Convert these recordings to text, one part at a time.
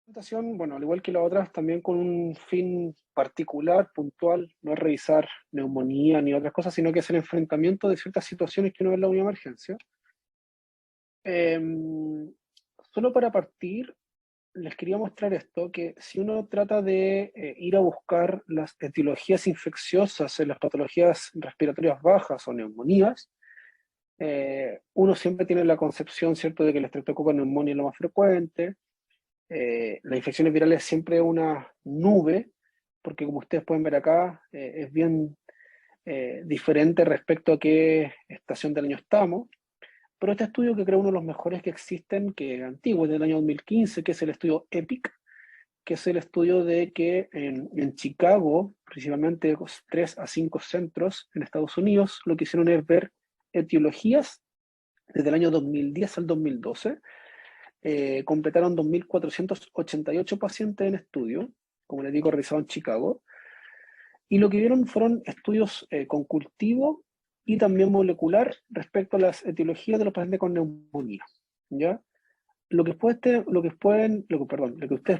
Presentación, bueno, al igual que las otras, también con un fin particular, puntual, no es revisar neumonía ni otras cosas, sino que es el enfrentamiento de ciertas situaciones que uno ve en la unidad de emergencia. Solo para partir, les quería mostrar esto, que si uno trata de ir a buscar las etiologías infecciosas en las patologías respiratorias bajas o neumonías, uno siempre tiene la concepción, ¿cierto?, de que el estreptococo neumonía es lo más frecuente. Las infecciones virales siempre una nube, porque como ustedes pueden ver acá, es bien diferente respecto a qué estación del año estamos. Pero este estudio, que creo uno de los mejores que existen, que es antiguo, es del año 2015, que es el estudio EPIC, que es el estudio de que en Chicago, principalmente 3 a 5 centros en Estados Unidos, lo que hicieron es ver etiologías desde el año 2010 al 2012. Completaron 2.488 pacientes en estudio, como les digo, realizados en Chicago, y lo que vieron fueron estudios con cultivo y también molecular respecto a las etiologías de los pacientes con neumonía, ¿ya? Lo que ustedes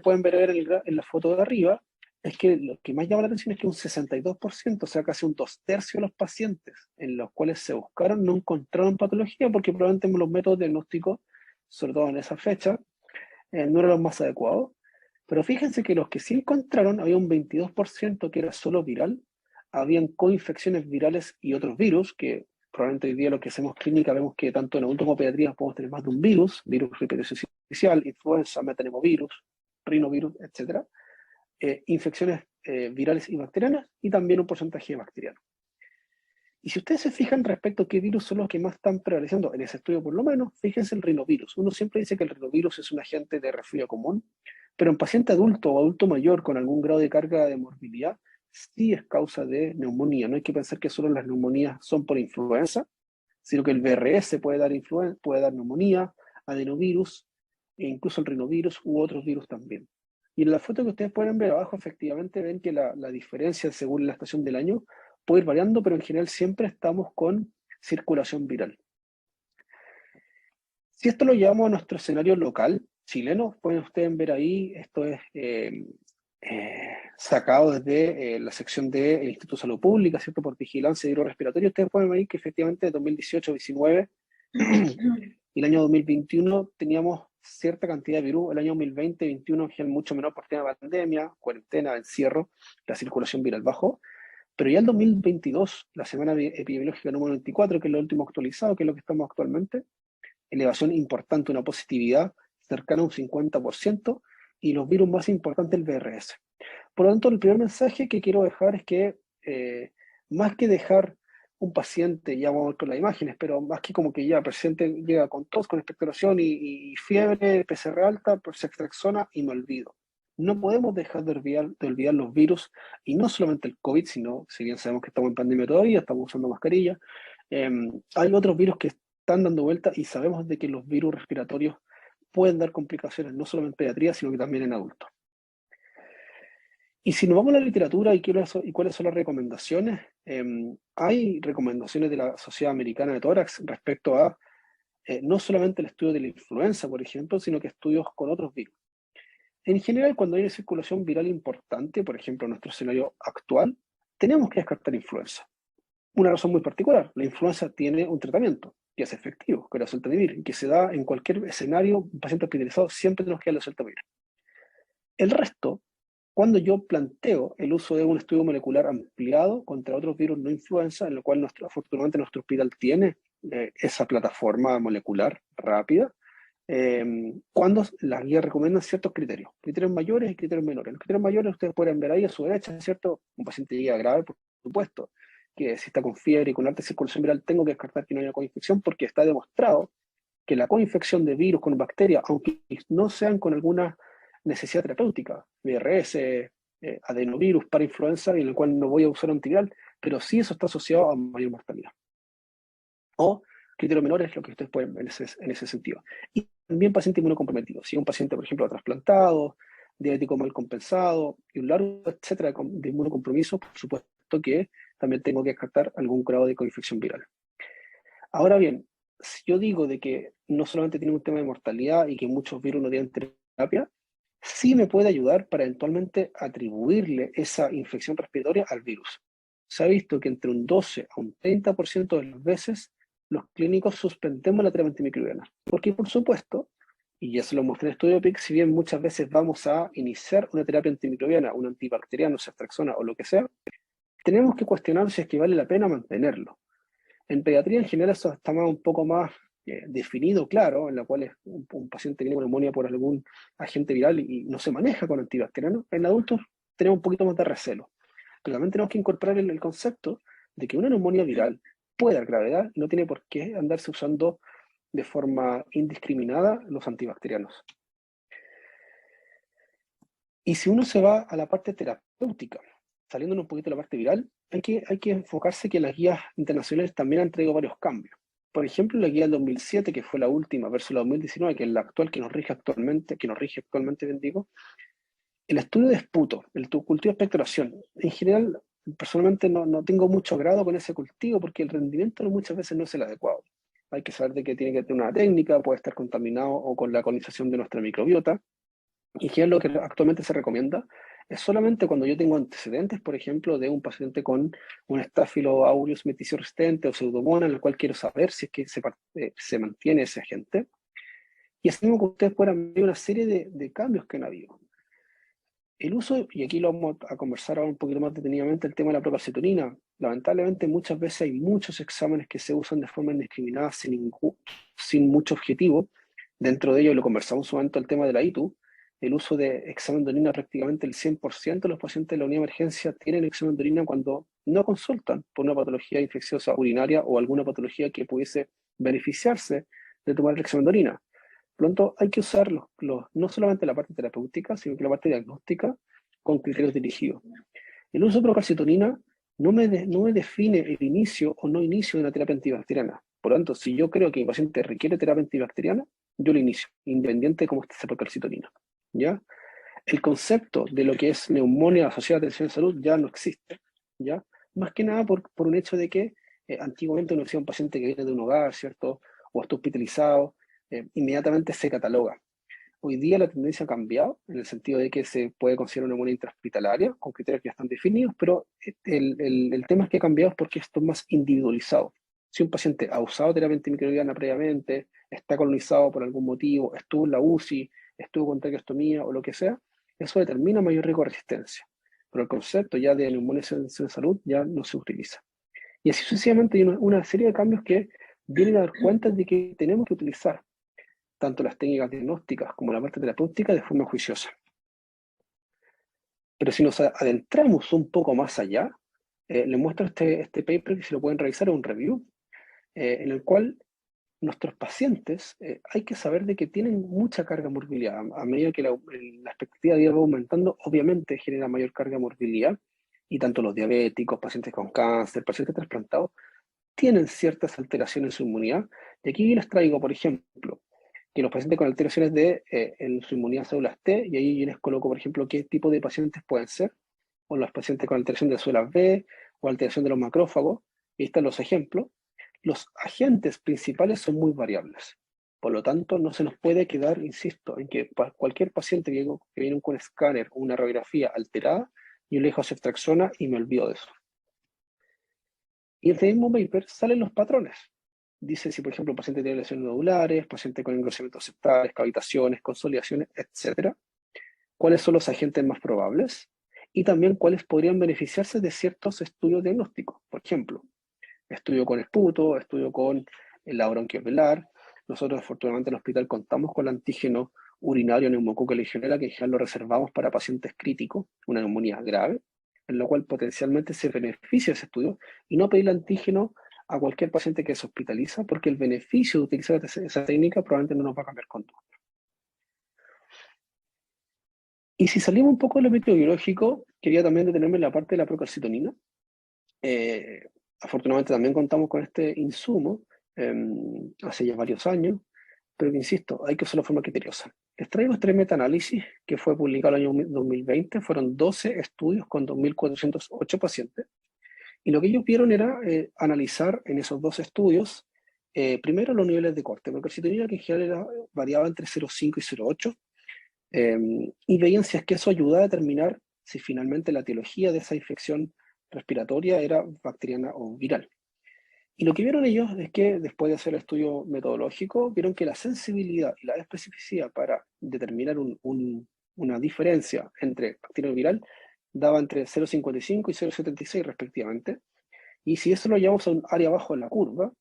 pueden ver en la foto de arriba es que lo que más llama la atención es que un 62%, o sea, casi un 2/3 de los pacientes en los cuales se buscaron no encontraron patología porque probablemente los métodos diagnósticos, sobre todo en esa fecha, no eran los más adecuados. Pero fíjense que los que sí encontraron, había un 22% que era solo viral, habían coinfecciones virales y otros virus, que probablemente hoy día lo que hacemos clínica vemos que tanto en adultos como pediatría podemos tener más de un virus, virus rickettsial, influenza, metanovirus, rinovirus, etc. Infecciones virales y bacterianas y también un porcentaje bacteriano. Y si ustedes se fijan respecto a qué virus son los que más están prevaleciendo, en ese estudio por lo menos, fíjense el rinovirus. Uno siempre dice que el rinovirus es un agente de resfrío común, pero en paciente adulto o adulto mayor con algún grado de carga de morbilidad, sí es causa de neumonía. No hay que pensar que solo las neumonías son por influenza, sino que el VRS puede dar neumonía, adenovirus, e incluso el rinovirus u otros virus también. Y en la foto que ustedes pueden ver abajo, efectivamente ven que la diferencia según la estación del año puede ir variando, pero en general siempre estamos con circulación viral. Si esto lo llevamos a nuestro escenario local, chileno, pueden ustedes ver ahí, esto es sacado desde la sección del Instituto de Salud Pública, ¿cierto? Por vigilancia hidrorrespiratoria. Ustedes pueden ver ahí que efectivamente de 2018-19 y el año 2021 teníamos cierta cantidad de virus. El año 2020-2021 es mucho menor por tema de pandemia, cuarentena, encierro, la circulación viral bajó. Pero ya el 2022, la semana epidemiológica número 24, que es lo último actualizado, que es lo que estamos actualmente, elevación importante, una positividad cercana a un 50%, y los virus más importantes, el VRS. Por lo tanto, el primer mensaje que quiero dejar es que, más que dejar un paciente, ya vamos a ver con las imágenes, pero más que como que ya el paciente llega con tos, con expectoración y fiebre, PCR alta, por ceftriaxona y me olvido. No podemos dejar de olvidar los virus, y no solamente el COVID, sino, si bien sabemos que estamos en pandemia todavía, estamos usando mascarilla, hay otros virus que están dando vuelta y sabemos de que los virus respiratorios pueden dar complicaciones, no solo en pediatría, sino que también en adultos. Y si nos vamos a la literatura y cuáles son las recomendaciones, hay recomendaciones de la Sociedad Americana de Tórax respecto a no solamente el estudio de la influenza, por ejemplo, sino que estudios con otros virus. En general, cuando hay una circulación viral importante, por ejemplo, en nuestro escenario actual, tenemos que descartar influenza. Una razón muy particular, la influenza tiene un tratamiento que es efectivo, que es la oseltamivir, y que se da en cualquier escenario, un paciente hospitalizado, siempre tenemos que darle oseltamivir. El resto, cuando yo planteo el uso de un estudio molecular ampliado contra otros virus no influenza, en lo cual afortunadamente nuestro hospital tiene esa plataforma molecular rápida, cuando las guías recomiendan ciertos criterios mayores y criterios menores. Los criterios mayores ustedes pueden ver ahí a su derecha, ¿cierto? Un paciente llega grave, por supuesto, que si está con fiebre y con alta circulación viral, tengo que descartar que no haya coinfección porque está demostrado que la coinfección de virus con bacterias, aunque no sean con alguna necesidad terapéutica, VRS, adenovirus para influenza, en el cual no voy a usar antiviral, pero sí eso está asociado a mayor mortalidad. O criterios menores, lo que ustedes pueden ver en ese sentido. Y también paciente inmunocomprometido. Si un paciente, por ejemplo, trasplantado, diabético mal compensado y un largo etcétera de inmunocompromiso, por supuesto que también tengo que descartar algún grado de coinfección viral. Ahora bien, si yo digo de que no solamente tiene un tema de mortalidad y que muchos virus no tienen terapia, sí me puede ayudar para eventualmente atribuirle esa infección respiratoria al virus. Se ha visto que entre un 12 a un 30% de las veces los clínicos suspendemos la terapia antimicrobiana. Porque, por supuesto, y ya se lo mostré en el estudio PIC, si bien muchas veces vamos a iniciar una terapia antimicrobiana, un antibacteriano, ceftriaxona o lo que sea, tenemos que cuestionar si es que vale la pena mantenerlo. En pediatría en general eso está un poco más definido, claro, en la cual un paciente tiene neumonía por algún agente viral y no se maneja con antibacterianos. En adultos tenemos un poquito más de recelo. Pero también tenemos que incorporar el concepto de que una neumonía viral puede dar gravedad y no tiene por qué andarse usando de forma indiscriminada los antibacterianos. Y si uno se va a la parte terapéutica, saliendo un poquito de la parte viral, hay que enfocarse que las guías internacionales también han traído varios cambios. Por ejemplo, la guía del 2007, que fue la última, versus la 2019, que es la actual que nos rige actualmente, bien digo, el estudio de esputo, el cultivo de expectoración. En general, personalmente no tengo mucho agrado con ese cultivo porque el rendimiento muchas veces no es el adecuado. Hay que saber de que tiene que tener una técnica, puede estar contaminado o con la colonización de nuestra microbiota. Y que es lo que actualmente se recomienda, es solamente cuando yo tengo antecedentes, por ejemplo, de un paciente con un Staphylo aureus meticio resistente o pseudomonas, en el cual quiero saber si es que se mantiene ese agente. Y así mismo que ustedes puedan ver una serie de cambios que han habido. El uso, y aquí lo vamos a conversar ahora un poquito más detenidamente, el tema de la procalcitonina. Lamentablemente muchas veces hay muchos exámenes que se usan de forma indiscriminada sin mucho objetivo. Dentro de ello, lo conversamos en su momento, el tema de la ITU, el uso de examen de orina, prácticamente el 100% de los pacientes de la unidad de emergencia tienen examen de orina cuando no consultan por una patología infecciosa urinaria o alguna patología que pudiese beneficiarse de tomar el examen de orina. Por lo tanto, hay que usar no solamente la parte terapéutica, sino que la parte diagnóstica con criterios dirigidos. El uso de procalcitonina no me define el inicio o no inicio de una terapia antibacteriana. Por lo tanto, si yo creo que mi paciente requiere terapia antibacteriana, yo lo inicio, independiente de cómo esté esa procalcitonina. ¿Ya? El concepto de lo que es neumonía asociada a atención de salud ya no existe. ¿Ya? Más que nada por un hecho de que antiguamente uno decía un paciente que viene de un hogar, ¿cierto? O está hospitalizado, inmediatamente se cataloga. Hoy día la tendencia ha cambiado, en el sentido de que se puede considerar una neumonía intrahospitalaria, con criterios que ya están definidos, pero el tema es que ha cambiado porque esto es más individualizado. Si un paciente ha usado terapia antimicrobiana previamente, está colonizado por algún motivo, estuvo en la UCI, estuvo con traqueostomía o lo que sea, eso determina mayor riesgo de resistencia. Pero el concepto ya de neumonía en salud ya no se utiliza. Y así sucesivamente hay una serie de cambios que vienen a dar cuenta de que tenemos que utilizar tanto las técnicas diagnósticas como la parte terapéutica de forma juiciosa. Pero si nos adentramos un poco más allá, les muestro este paper que si lo pueden revisar, es un review, en el cual nuestros pacientes hay que saber de que tienen mucha carga de morbilidad. A medida que la expectativa de vida va aumentando, obviamente genera mayor carga de morbilidad, y tanto los diabéticos, pacientes con cáncer, pacientes trasplantados, tienen ciertas alteraciones en su inmunidad. Y aquí les traigo, por ejemplo, que los pacientes con alteraciones en su inmunidad a células T, y ahí yo les coloco, por ejemplo, qué tipo de pacientes pueden ser, o los pacientes con alteración de células B, o alteración de los macrófagos, y ahí están los ejemplos. Los agentes principales son muy variables. Por lo tanto, no se nos puede quedar, insisto, en que cualquier paciente que viene con un escáner o una radiografía alterada, yo le dejo ceftriaxona y me olvido de eso. Y en este mismo paper salen los patrones. Dice si, por ejemplo, el paciente tiene lesiones nodulares, paciente con engrosamientos septales, cavitaciones, consolidaciones, etc. ¿Cuáles son los agentes más probables? Y también cuáles podrían beneficiarse de ciertos estudios diagnósticos. Por ejemplo, estudio con esputo, estudio con la bronquiovelar. Nosotros, afortunadamente, en el hospital contamos con el antígeno urinario neumococo legionela, que en general lo reservamos para pacientes críticos, una neumonía grave, en lo cual potencialmente se beneficia ese estudio, y no pedir el antígeno a cualquier paciente que se hospitaliza, porque el beneficio de utilizar esa técnica probablemente no nos va a cambiar conducta. Y si salimos un poco de lo microbiológico, quería también detenerme en la parte de la procalcitonina. Afortunadamente también contamos con este insumo hace ya varios años, pero que insisto, hay que usarlo de forma criteriosa. Les traigo este metaanálisis que fue publicado el año 2020, fueron 12 estudios con 2.408 pacientes, y lo que ellos vieron era analizar en esos 12 estudios, primero los niveles de corte, porque la calcitonina que en general variaba entre 0,5 y 0,8, Y veían si es que eso ayudaba a determinar si finalmente la etiología de esa infección respiratoria era bacteriana o viral. Y lo que vieron ellos es que después de hacer el estudio metodológico, vieron que la sensibilidad y la especificidad para determinar una diferencia entre bacteria y viral daba entre 0,55 y 0,76 respectivamente. Y si eso lo llevamos a un área abajo en la curva,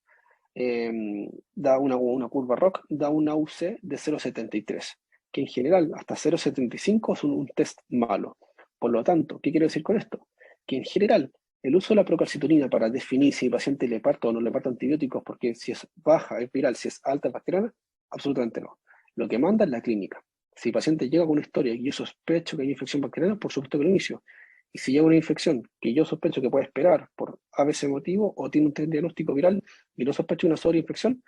da una curva ROC, da una UC de 0,73, que en general hasta 0,75 es un test malo. Por lo tanto, ¿qué quiero decir con esto? Que en general el uso de la procalcitonina para definir si el paciente le parto o no le parto antibióticos, porque si es baja es viral, si es alta es bacteriana, absolutamente no. Lo que manda es la clínica. Si el paciente llega con una historia y yo sospecho que hay infección bacteriana, por supuesto que lo inicio. Y si llega una infección que yo sospecho que puede esperar por ABC motivo o tiene un diagnóstico viral y no sospecho una sobreinfección,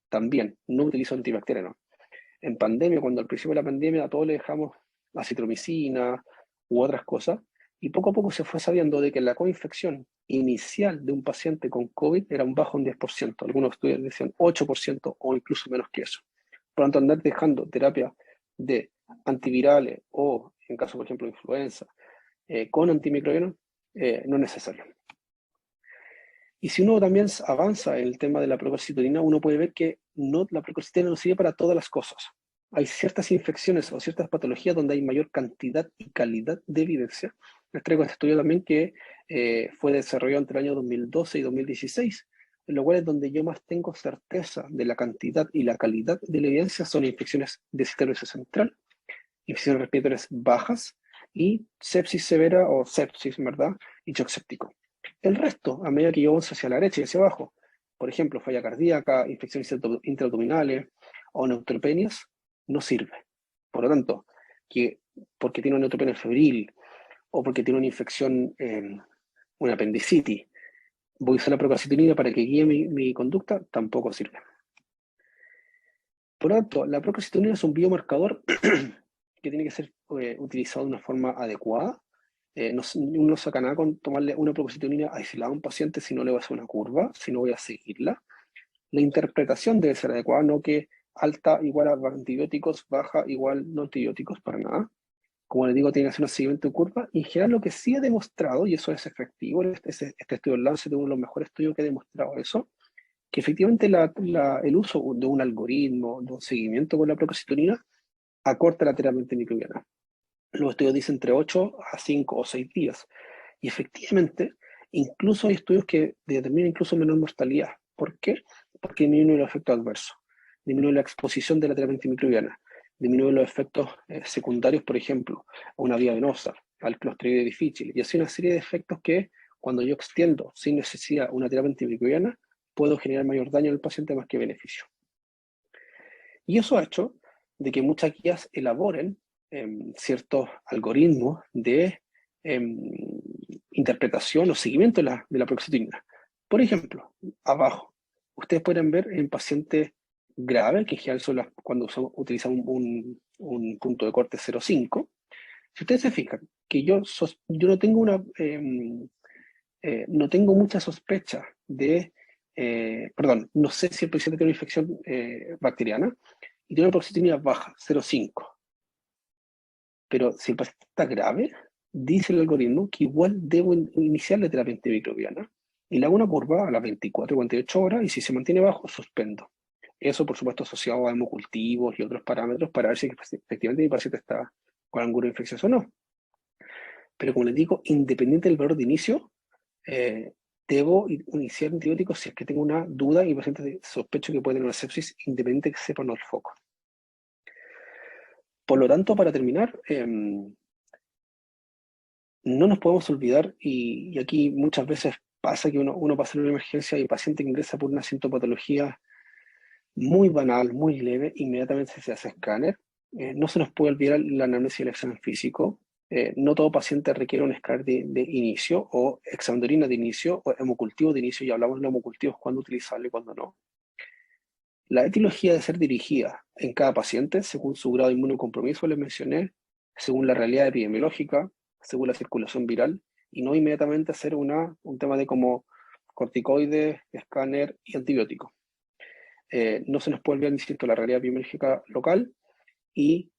también no utilizo antibacteriano. En pandemia, cuando al principio de la pandemia a todos le dejamos acitromicina u otras cosas, y poco a poco se fue sabiendo de que la coinfección inicial de un paciente con COVID era un bajo en 10%, algunos estudios decían 8% o incluso menos que eso. Por lo tanto, andar dejando terapia de antivirales o, en caso, por ejemplo, de influenza, con antimicrobianos, no es necesario. Y si uno también avanza en el tema de la procalcitonina, uno puede ver que la procalcitonina no sirve para todas las cosas. Hay ciertas infecciones o ciertas patologías donde hay mayor cantidad y calidad de evidencia. Les traigo este estudio también que fue desarrollado entre el año 2012 y 2016, en lo cual es donde yo más tengo certeza de la cantidad y la calidad de la evidencia son infecciones de sistema central, infecciones respiratorias bajas y sepsis severa o sepsis, ¿verdad? Y shock séptico. El resto, a medida que yo avanzo hacia la derecha y hacia abajo, por ejemplo, falla cardíaca, infecciones intraabdominales o neutropenias, no sirve. Por lo tanto, porque tiene una neutropenia febril o porque tiene una infección, una apendicitis, voy a usar la procalcitonina para que guíe mi conducta, tampoco sirve. Por lo tanto, la procalcitonina es un biomarcador que tiene que ser utilizado de una forma adecuada. No saca nada con tomarle una procalcitonina aislada a un paciente si no le voy a hacer una curva, si no voy a seguirla. La interpretación debe ser adecuada, no que alta igual a antibióticos, baja igual no antibióticos, para nada. Como les digo, tiene que hacer un seguimiento de curva. Y en general lo que sí ha demostrado, y eso es efectivo, este estudio del Lancet es uno de los mejores estudios que ha demostrado eso, que efectivamente el uso de un algoritmo, de un seguimiento con la procalcitonina, acorta la terapia antimicrobiana. Los estudios dicen entre 8 a 5 o 6 días. Y efectivamente, incluso hay estudios que determinan incluso menor mortalidad. ¿Por qué? Porque disminuye los efectos adversos, disminuye la exposición de la terapia antimicrobiana, disminuye los efectos secundarios, por ejemplo, a una vía venosa, al Clostridium difficile, y así una serie de efectos que cuando yo extiendo sin necesidad una terapia antimicrobiana, puedo generar mayor daño al paciente más que beneficio. Y eso ha hecho de que muchas guías elaboren ciertos algoritmos de interpretación o seguimiento de la procalcitonina. Por ejemplo, abajo, ustedes pueden ver en pacientes graves, que en general son cuando utilizamos un punto de corte 0,5. Si ustedes se fijan que yo no tengo no tengo mucha sospecha no sé si el paciente tiene una infección bacteriana y tiene una procalcitonina baja, 0,5. Pero si el paciente está grave, dice el algoritmo que igual debo iniciar la terapia antimicrobiana y le hago una curva a las 24 o 48 horas y si se mantiene bajo, suspendo. Eso, por supuesto, asociado a hemocultivos y otros parámetros para ver si efectivamente mi paciente está con alguna infección o no. Pero como les digo, independiente del valor de inicio, debo iniciar antibióticos si es que tengo una duda y el paciente sospecho que puede tener una sepsis, independiente que sepa o no el foco. Por lo tanto, para terminar, no nos podemos olvidar, y aquí muchas veces pasa que uno pasa en una emergencia y el paciente ingresa por una sintomatología muy banal, muy leve, inmediatamente se hace escáner. No se nos puede olvidar la anamnesis y el examen físico. No todo paciente requiere un escáner de inicio o examen de orina de inicio o hemocultivo de inicio, y hablamos de hemocultivos, cuándo utilizarlo y cuándo no. La etiología debe ser dirigida en cada paciente según su grado de inmunocompromiso, les mencioné, según la realidad epidemiológica, según la circulación viral, y no inmediatamente hacer un tema de como corticoides, escáner y antibiótico. No se nos puede olvidar, insisto, la realidad epidemiológica local y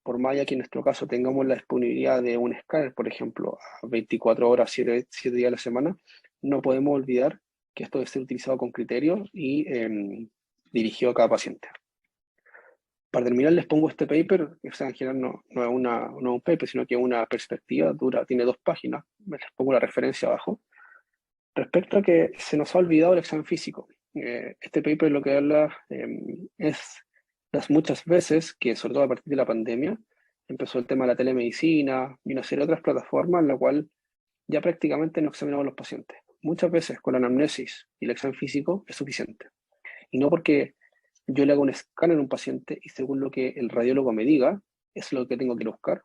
por más allá que en nuestro caso tengamos la disponibilidad de un escáner, por ejemplo, a 24 horas, 7 días a la semana, no podemos olvidar que esto debe ser utilizado con criterios y dirigido a cada paciente. Para terminar, les pongo este paper, que en general no es un paper, sino que es una perspectiva dura, tiene 2 páginas, les pongo la referencia abajo, respecto a que se nos ha olvidado el examen físico. Este paper lo que habla es las muchas veces que, sobre todo a partir de la pandemia, empezó el tema de la telemedicina y una serie de otras plataformas en la cual ya prácticamente no examinamos a los pacientes. Muchas veces con la anamnesis y el examen físico es suficiente. Y no porque yo le hago un escáner a un paciente y según lo que el radiólogo me diga, es lo que tengo que ir a buscar.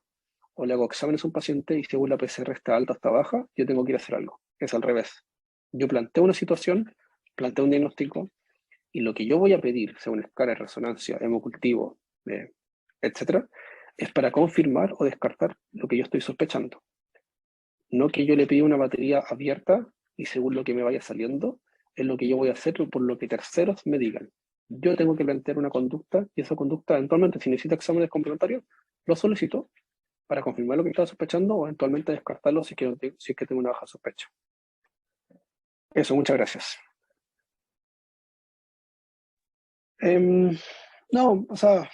O le hago exámenes a un paciente y según la PCR está alta o está baja, yo tengo que ir a hacer algo. Es al revés. Yo planteo una situación, planteo un diagnóstico y lo que yo voy a pedir, sea un escáner, resonancia, hemocultivo, etcétera, es para confirmar o descartar lo que yo estoy sospechando. No que yo le pida una batería abierta y según lo que me vaya saliendo, es lo que yo voy a hacer por lo que terceros me digan. Yo tengo que plantear una conducta y esa conducta eventualmente, si necesita exámenes complementarios, lo solicito para confirmar lo que estaba sospechando o eventualmente descartarlo si es que tengo una baja sospecha. Eso, muchas gracias. No, o sea,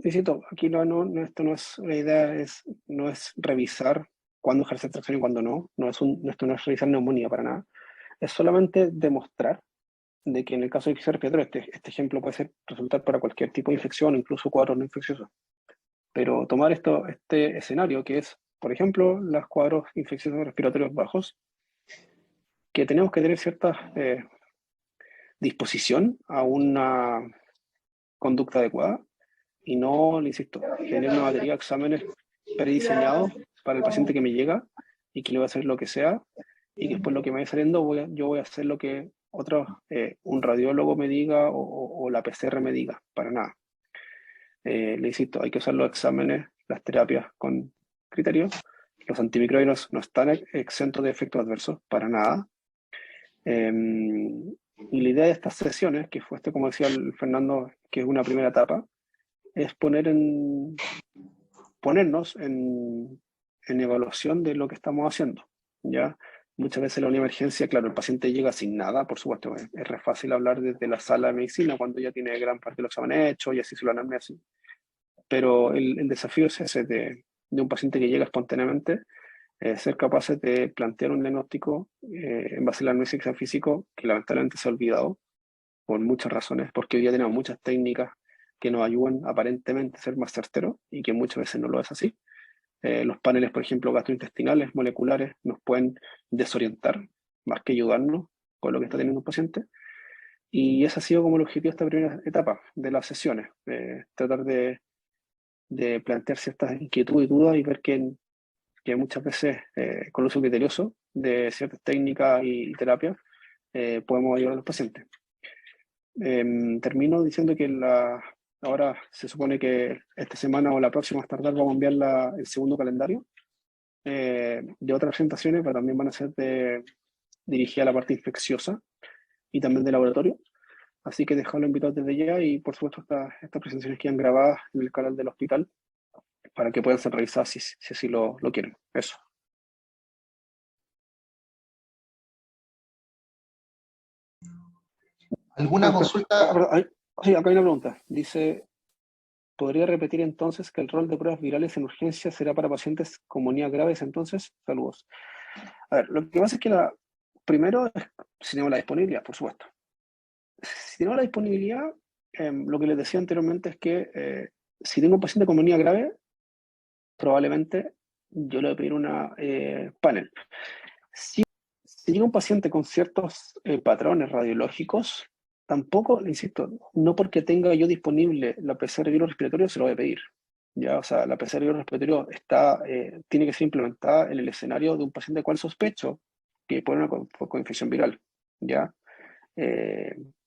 insisto, aquí esto no es, la idea no es revisar cuándo ejercer tracción y cuándo no, esto no es revisar neumonía para nada, es solamente demostrar de que en el caso de infección respiratoria, este ejemplo puede resultar para cualquier tipo de infección, incluso cuadros no infecciosos, pero tomar este escenario que es, por ejemplo, los cuadros infecciosos respiratorios bajos, que tenemos que tener cierta disposición a una conducta adecuada y no, le insisto, tener una batería de exámenes prediseñados para el paciente que me llega y que le va a hacer lo que sea y que después lo que me vaya saliendo yo voy a hacer lo que un radiólogo me diga o la PCR me diga, para nada. Le insisto, hay que usar los exámenes, las terapias con criterio. Los antimicrobianos no están exentos de efectos adversos, para nada. Y la idea de estas sesiones, que fue como decía el Fernando, que es una primera etapa, es ponernos en evaluación de lo que estamos haciendo, ¿ya? Muchas veces la emergencia, claro, el paciente llega sin nada, por supuesto, es re fácil hablar desde la sala de medicina cuando ya tiene gran parte de los exámenes hechos y así se lo anamnesis. Pero el desafío es ese de un paciente que llega espontáneamente, ser capaces de plantear un diagnóstico en base a la anamnesis físico que lamentablemente se ha olvidado por muchas razones, porque hoy día tenemos muchas técnicas que nos ayudan aparentemente a ser más certeros y que muchas veces no lo es así. Los paneles, por ejemplo, gastrointestinales, moleculares, nos pueden desorientar más que ayudarnos con lo que está teniendo un paciente. Y ese ha sido como el objetivo de esta primera etapa de las sesiones, tratar de plantear ciertas inquietudes y dudas y ver que muchas veces con el uso criterioso de ciertas técnicas y terapias podemos ayudar a los pacientes. Termino diciendo que ahora se supone que esta semana o la próxima más tardar vamos a enviar el segundo calendario de otras presentaciones, pero también van a ser dirigidas a la parte infecciosa y también de laboratorio. Así que dejarlo invitado desde ya y por supuesto estas presentaciones quedan grabadas en el canal del hospital para que puedan ser revisadas si así lo quieren. Eso. ¿Alguna consulta? Sí, acá hay una pregunta. Dice, ¿podría repetir entonces que el rol de pruebas virales en urgencia será para pacientes con neumonía graves entonces? Saludos. A ver, lo que pasa es que primero es si tenemos la disponibilidad, por supuesto. Si tenemos la disponibilidad, lo que les decía anteriormente es que si tengo un paciente con neumonía grave, probablemente yo le voy a pedir una panel. Si llega un paciente con ciertos patrones radiológicos, tampoco, insisto, no porque tenga yo disponible la PCR virus respiratorio se lo voy a pedir. Ya, o sea, la PCR virus respiratorio tiene que ser implementada en el escenario de un paciente cual sospecho que puede una coinfección viral. ¿Ya?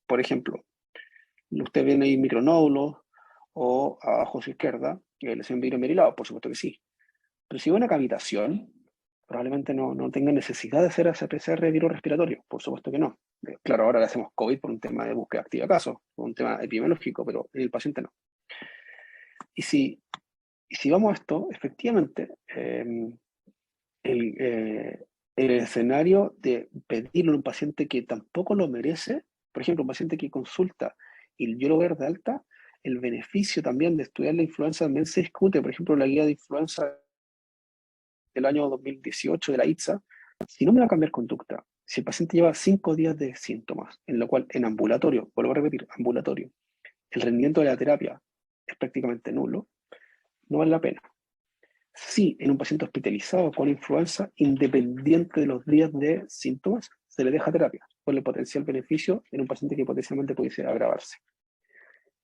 Por ejemplo, usted viene ahí micronódulos o abajo a su izquierda, lesión virus por supuesto que sí. Pero si hay una cavitación, probablemente no tenga necesidad de hacer ese PCR virus respiratorio, por supuesto que no. Claro, ahora le hacemos COVID por un tema de búsqueda activa de casos, por un tema epidemiológico, pero en el paciente no. Y si Y si vamos a esto, efectivamente, el escenario de pedirle a un paciente que tampoco lo merece, por ejemplo, un paciente que consulta y yo lo voy a dar de alta, el beneficio también de estudiar la influenza también se discute. Por ejemplo, la guía de influenza del año 2018 de la ITSA, si no me va a cambiar conducta, si el paciente lleva 5 días de síntomas, en lo cual en ambulatorio, vuelvo a repetir, ambulatorio, el rendimiento de la terapia es prácticamente nulo, no vale la pena. Sí, en un paciente hospitalizado con influenza, independiente de los días de síntomas, se le deja terapia, por el potencial beneficio en un paciente que potencialmente pudiese agravarse.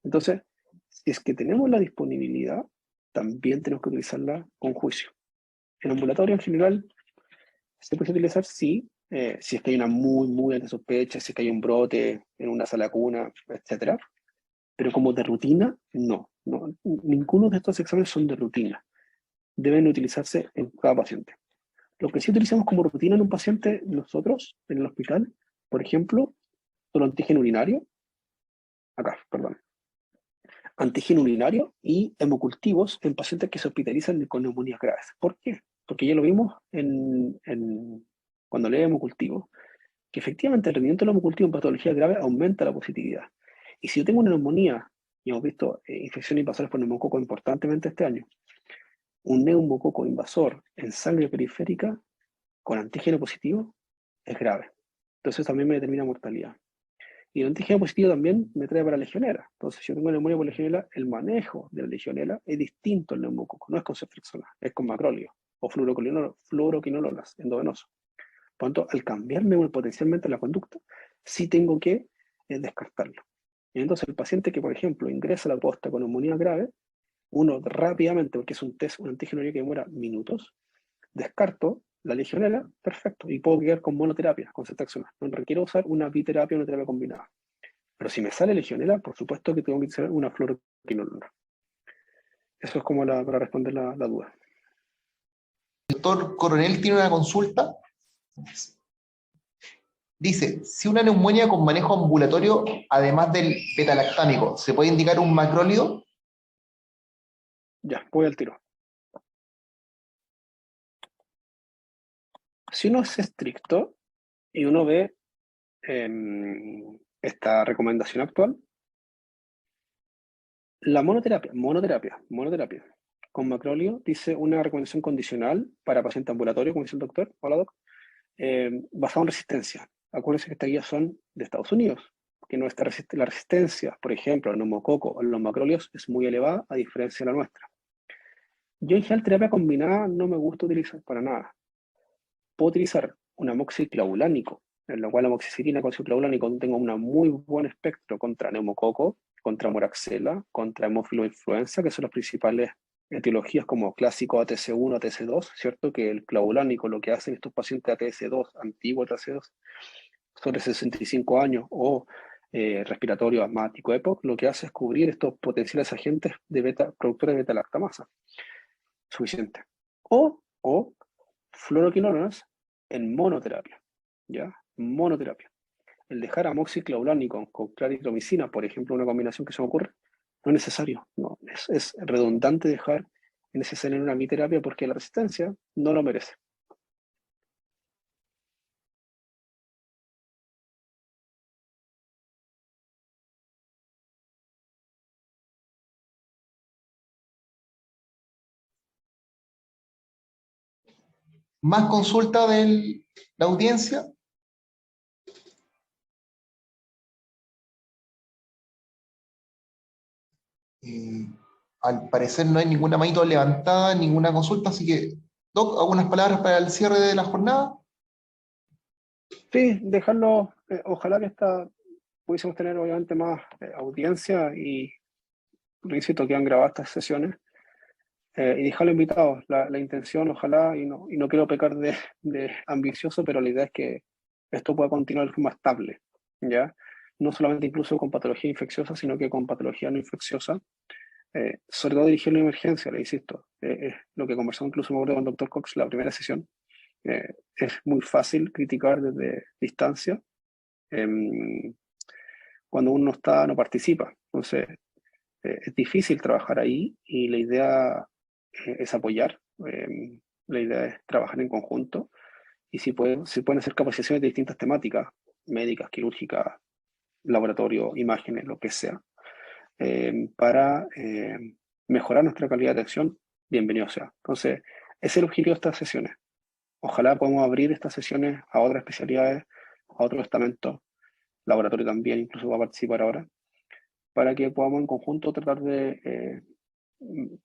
Entonces, si es que tenemos la disponibilidad, también tenemos que utilizarla con juicio. En ambulatorio en general, se puede utilizar, sí, si es que hay una muy alta sospecha, si es que hay un brote en una sala cuna, etc. Pero como de rutina, no. Ninguno de estos exámenes son de rutina. Deben utilizarse en cada paciente. Lo que sí utilizamos como rutina en un paciente, nosotros, en el hospital, por ejemplo, son antígeno urinario, acá, perdón, antígeno urinario y hemocultivos en pacientes que se hospitalizan con neumonías graves. ¿Por qué? Porque ya lo vimos cuando leemos hemocultivo, que efectivamente el rendimiento del hemocultivo en patología grave aumenta la positividad. Y si yo tengo una neumonía, y hemos visto infecciones invasores por neumococo importantemente este año, un neumococo invasor en sangre periférica con antígeno positivo es grave. Entonces también me determina mortalidad. Y el antígeno positivo también me trae para legionela. Entonces, si yo tengo neumonía por legionela, el manejo de la legionela es distinto al neumococo. No es con ceftriaxona, es con macrolio o fluoroquinolonas endovenoso. Por lo tanto, al cambiarme potencialmente la conducta, sí tengo que descartarlo. Y entonces, el paciente que, por ejemplo, ingresa a la posta con neumonía grave, uno rápidamente, porque es un test, un antígeno que demora minutos, descarto la legionela, perfecto, y puedo quedar con monoterapia, con ceftriaxona. No requiero usar una biterapia o una terapia combinada. Pero si me sale legionela, por supuesto que tengo que usar una fluoroquinolona. Eso es como para responder la duda. El doctor Coronel tiene una consulta. Dice, si una neumonía con manejo ambulatorio, además del betalactámico, ¿se puede indicar un macrólido? Ya, voy al tiro. Si uno es estricto y uno ve esta recomendación actual, la monoterapia. Con macrolio dice una recomendación condicional para paciente ambulatorio, como dice el doctor, hola doc, basado en resistencia. Acuérdense que estas guías son de Estados Unidos, que la resistencia, por ejemplo, al neumococo o los macróleos es muy elevada a diferencia de la nuestra. Yo en general terapia combinada no me gusta utilizar para nada. Puedo utilizar un amoxiclavulánico, en lo cual la amoxicilina con clavulánico tengo un muy buen espectro contra neumococo, contra moraxela, contra hemófilo influenza, que son las principales etiologías como clásico ATC1, ATC2, ¿cierto? Que el clavulánico lo que hacen estos pacientes ATS2, antiguo ATC2, sobre 65 años o respiratorio asmático EPOC, lo que hace es cubrir estos potenciales agentes de productores de beta-lactamasa. Suficiente. O fluoroquinolonas en monoterapia, ¿ya? Monoterapia. El dejar amoxiclavulánico con claritromicina, por ejemplo, una combinación que se me ocurre, no es necesario, no, es redundante dejar en ese escenario una biterapia porque la resistencia no lo merece. ¿Más consulta de la audiencia? Eh, Al parecer no hay ninguna manito levantada, ninguna consulta, así que, Doc, algunas palabras para el cierre de la jornada. Sí, dejarlo, ojalá que pudiésemos tener obviamente más audiencia y, insisto, que han grabado estas sesiones. Y dejarlo invitado. La intención, ojalá, y no quiero pecar de ambicioso, pero la idea es que esto pueda continuar de forma estable, ¿ya? No solamente incluso con patología infecciosa, sino que con patología no infecciosa. Sobre todo dirigirlo en emergencia, le insisto. Lo que conversamos incluso me acuerdo con el doctor Cox la primera sesión. Es muy fácil criticar desde distancia cuando uno no participa. Entonces, es difícil trabajar ahí y la idea es apoyar. La idea es trabajar en conjunto y si se pueden hacer capacitaciones de distintas temáticas, médicas, quirúrgicas, laboratorio, imágenes, lo que sea, para mejorar nuestra calidad de acción, bienvenido sea. Entonces, ese es el objetivo de estas sesiones. Ojalá podamos abrir estas sesiones a otras especialidades, a otros estamentos, laboratorio también, incluso va a participar ahora, para que podamos en conjunto tratar de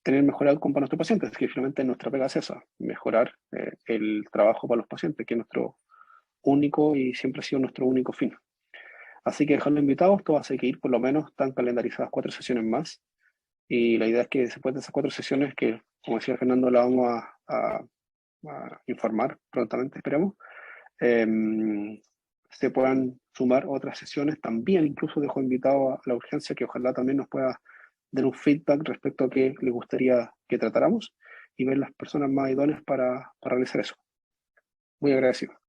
tener mejor outcome para nuestros pacientes, que finalmente nuestra pega es esa, mejorar el trabajo para los pacientes, que es nuestro único y siempre ha sido nuestro único fin. Así que dejarlo invitados, esto va a seguir, por lo menos están calendarizadas 4 sesiones más, y la idea es que después de esas 4 sesiones, que como decía Fernando, la vamos a informar prontamente, esperemos, se puedan sumar otras sesiones. También incluso dejo invitado a la urgencia que ojalá también nos pueda dar un feedback respecto a qué le gustaría que tratáramos y ver las personas más idóneas para realizar eso. Muy agradecido.